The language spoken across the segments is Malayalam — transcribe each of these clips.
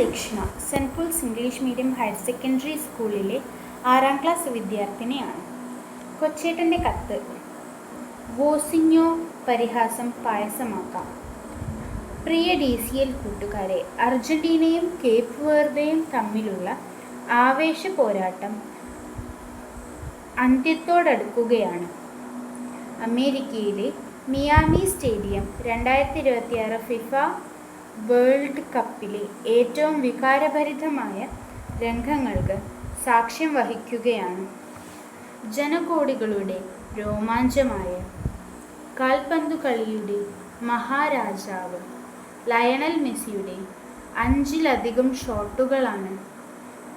ദക്ഷിണ Saint Paul's English medium higher secondary സ്കൂളിലെ 6ാം ക്ലാസ് വിദ്യാർത്ഥിനിയാണ്. കൊച്ചേട്ടൻ്റെ കത്ത്. വോസിഞ്ഞോ പരിഹാസം പായസമാക്കാം. പ്രിയ DCL കൂട്ടുകാരെ, അർജന്റീനയും കേപ്പ് വെർദെയും തമ്മിലുള്ള ആവേശ പോരാട്ടം അന്ത്യത്തോടടുക്കുകയാണ്. അമേരിക്കയിലെ മിയാമി സ്റ്റേഡിയം 2026 ഫിഫ വേൾഡ് കപ്പിലെ ഏറ്റവും വികാരഭരിതമായ രംഗങ്ങൾക്ക് സാക്ഷ്യം വഹിക്കുകയാണ്. ജനകോടികളുടെ രോമാഞ്ചമായ കാൽപന്തുകളിയുടെ മഹാരാജാവ് ലയണൽ മെസ്സിയുടെ 5-ലധികം ഷോട്ടുകളാണ്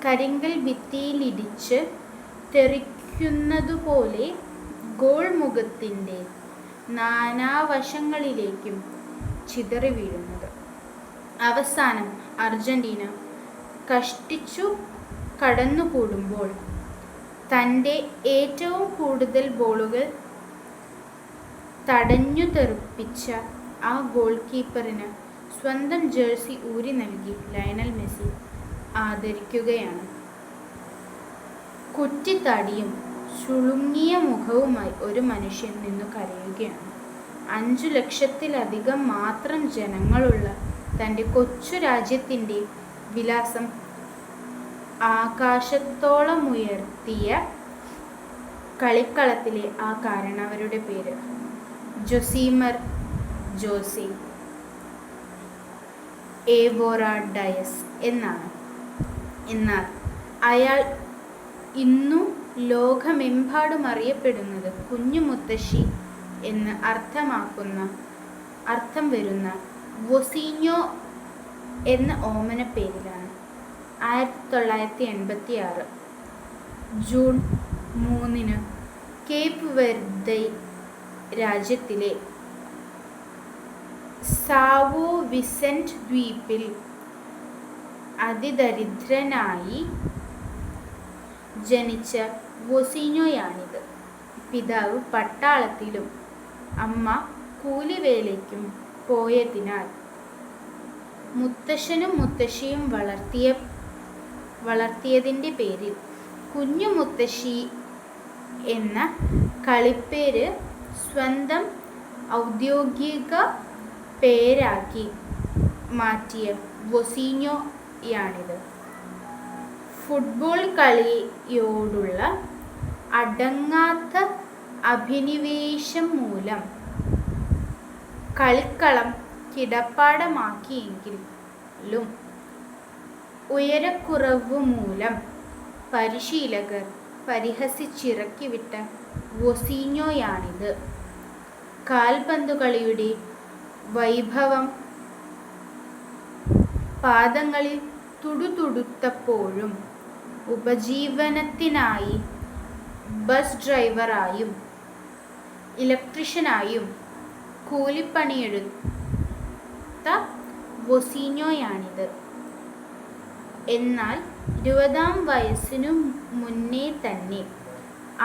കരിങ്കൽ ഭിത്തിയിലിടിച്ച് തെറിക്കുന്നതുപോലെ ഗോൾ മുഖത്തിൻ്റെ നാനാവശങ്ങളിലേക്കും ചിതറി വീഴുന്നത്. അവസാനം അർജന്റീന കഷ്ടിച്ചു കടന്നുകൂടുമ്പോൾ തൻ്റെ ഏറ്റവും കൂടുതൽ ബോളുകൾ തടഞ്ഞു തെറിപ്പിച്ച ആ ഗോൾ കീപ്പറിന് സ്വന്തം ജേഴ്സി ഊരി നൽകി ലയണൽ മെസ്സി ആദരിക്കുകയാണ്. കുറ്റിത്താടിയും ചുളുങ്ങിയ മുഖവുമായി ഒരു മനുഷ്യൻ നിന്നു കരയുകയാണ്. 5 ലക്ഷത്തിലധികം മാത്രം ജനങ്ങളുള്ള തൻ്റെ കൊച്ചു രാജ്യത്തിൻ്റെ വിലാസം ആകാശത്തോളമുയർത്തിയ കളിക്കളത്തിലെ ആ കാരണവരുടെ പേര് ജൊസീമർ ജോസെ ഏവോറ ഡയസ് എന്നാണ്. എന്നാൽ അയാൾ ഇന്നു ലോകമെമ്പാടും അറിയപ്പെടുന്നത് കുഞ്ഞു മുത്തശ്ശി എന്ന് അർത്ഥം വരുന്ന വോസിഞ്ഞോ എന്ന ഓമന പേരിലാണ്. 1986 ജൂൺ 3 കേപ്പ് വെർദെ രാജ്യത്തിലെ സാവോ വിസെന്റ് ദ്വീപിൽ അതിദരിദ്രനായി ജനിച്ച വോസിഞ്ഞോയാണിത്. പിതാവ് പട്ടാളത്തിലും അമ്മ കൂലിവേലയ്ക്കും പോയതിനാൽ മുത്തശ്ശനും മുത്തശ്ശിയും വളർത്തിയതിൻ്റെ പേരിൽ കുഞ്ഞു മുത്തശ്ശി എന്ന കളിപ്പേര് സ്വന്തം ഔദ്യോഗിക പേരാക്കി മാറ്റിയ വോസിഞ്ഞോയാണിത്. ഫുട്ബോൾ കളിയോടുള്ള അടങ്ങാത്ത അഭിനിവേശം മൂലം കളിക്കളം കിടപ്പാടമാക്കിയെങ്കിലും ഉയരക്കുറവ് മൂലം പരിശീലകർ പരിഹസിച്ചിറക്കിവിട്ട വോസിഞ്ഞോയാണിത്. കാൽപന്തുകളിയുടെ വൈഭവം പാദങ്ങളിൽ തുടുതുടുത്തപ്പോഴും ഉപജീവനത്തിനായി ബസ് ഡ്രൈവറായും ഇലക്ട്രീഷ്യനായും കൂലിപ്പണിയെടുത്ത വോസിഞ്ഞോയാണിത്. എന്നാൽ 20ാം വയസ്സിനു മുന്നേ തന്നെ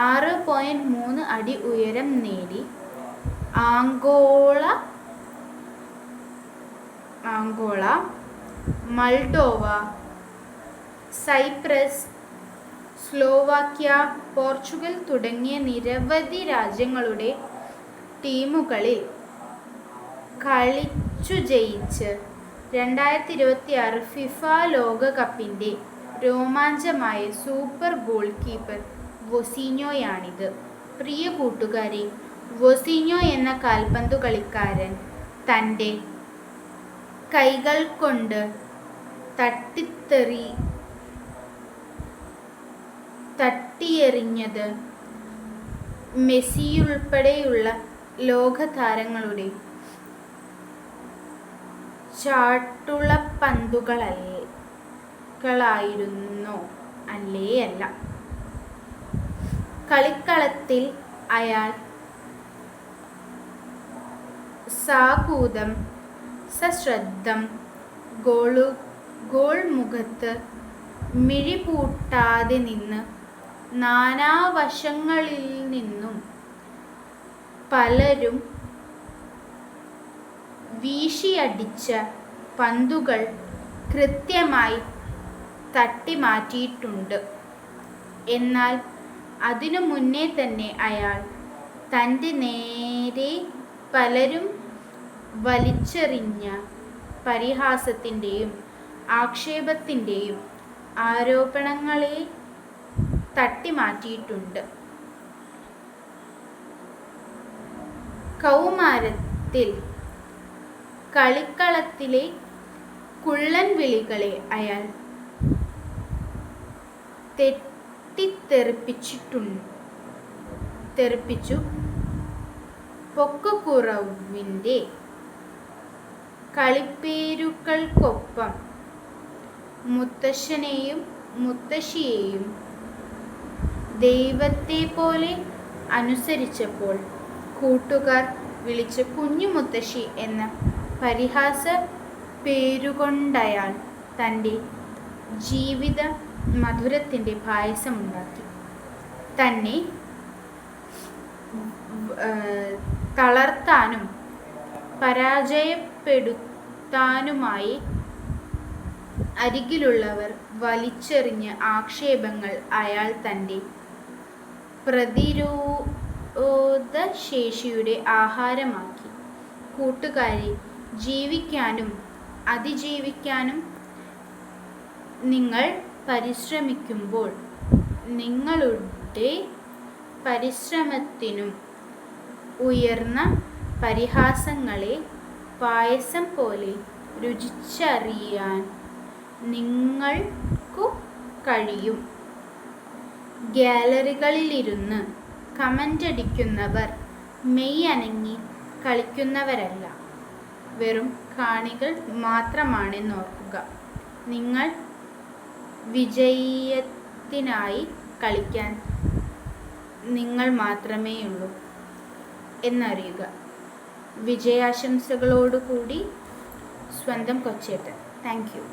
6.3 അടി ഉയരം നേടി ആംഗോള, മൾഡോവ, സൈപ്രസ്, സ്ലോവാക്യ, പോർച്ചുഗൽ തുടങ്ങിയ നിരവധി രാജ്യങ്ങളുടെ ടീമുകളിൽ കളിച്ചു ജയിച്ച് 2026 ഫിഫ ലോകകപ്പിൻ്റെ രോമാഞ്ചമായ സൂപ്പർ ഗോൾ കീപ്പർ വോസിഞ്ഞോയാണിത്. പ്രിയ കൂട്ടുകാരെ, വോസിഞ്ഞോ എന്ന കാൽപന്തു കളിക്കാരൻ തൻ്റെ കൈകൾ കൊണ്ട് തട്ടിയെറിഞ്ഞത് മെസ്സിയുൾപ്പെടെയുള്ള ലോകതാരങ്ങളുടെ ചാട്ടുളപ്പന്തുകളായിരുന്നു അല്ല. കളിക്കളത്തിൽ അയാൾ സാകൂതം സശ്രദ്ധം ഗോൾ മുഖത്ത് മിഴിപൂട്ടാതെ നിന്ന് നാനാവശങ്ങളിൽ നിന്നും പലരും വീശിയടിച്ച പന്തുകൾ കൃത്യമായി തട്ടിമാറ്റിയിട്ടുണ്ട്. എന്നാൽ അതിനു മുന്നേ തന്നെ അയാൾ തൻ്റെ നേരെ പലരും വലിച്ചെറിഞ്ഞ പരിഹാസത്തിൻ്റെയും ആക്ഷേപത്തിൻ്റെയും ആരോപണങ്ങളെ തട്ടിമാറ്റിയിട്ടുണ്ട്. കൗമാരത്തിൽ കളിക്കളത്തിലെ കുള്ളൻ വിളികളെ അയാൾ തെറിപ്പിച്ചു. പൊക്കക്കുറവിൻ്റെ കളിപ്പേരുകൾക്കൊപ്പം മുത്തശ്ശനെയും മുത്തശ്ശിയെയും ദൈവത്തെപ്പോലെ അനുസരിച്ചപ്പോൾ കൂട്ടുകാർ വിളിച്ച കുഞ്ഞു മുത്തശ്ശി എന്ന പരിഹാസ പേരുകൊണ്ടയാൾ തൻ്റെ ജീവിത മധുരത്തിൻ്റെ പായസമുണ്ടാക്കി. തന്നെ തളർത്താനും പരാജയപ്പെടുത്താനുമായി അരികിലുള്ളവർ വലിച്ചെറിഞ്ഞ ആക്ഷേപങ്ങൾ അയാൾ തൻ്റെ പ്രതിരോധശേഷിയുടെ ആഹാരമാക്കി. കൂട്ടുകാരെ, ജീവിക്കാനും അതിജീവിക്കാനും നിങ്ങൾ പരിശ്രമിക്കുമ്പോൾ നിങ്ങളുടെ പരിശ്രമത്തിനും ഉയർന്ന പരിഹാസങ്ങളെ പായസം പോലെ രുചിച്ചറിയാൻ നിങ്ങൾക്കു കഴിയും. ഗ്യാലറികളിലിരുന്ന് കമൻ്റടിക്കുന്നവർ മെയ് അനങ്ങി കളിക്കുന്നവരല്ല, വെറും കാണികൾ മാത്രമാണെന്നോർക്കുക. നിങ്ങൾ വിജയത്തിനായി കളിക്കാൻ നിങ്ങൾ മാത്രമേയുള്ളൂ എന്നറിയുക. വിജയാശംസകളോടുകൂടി സ്വന്തം കൊച്ചേട്ടൻ. Thank you.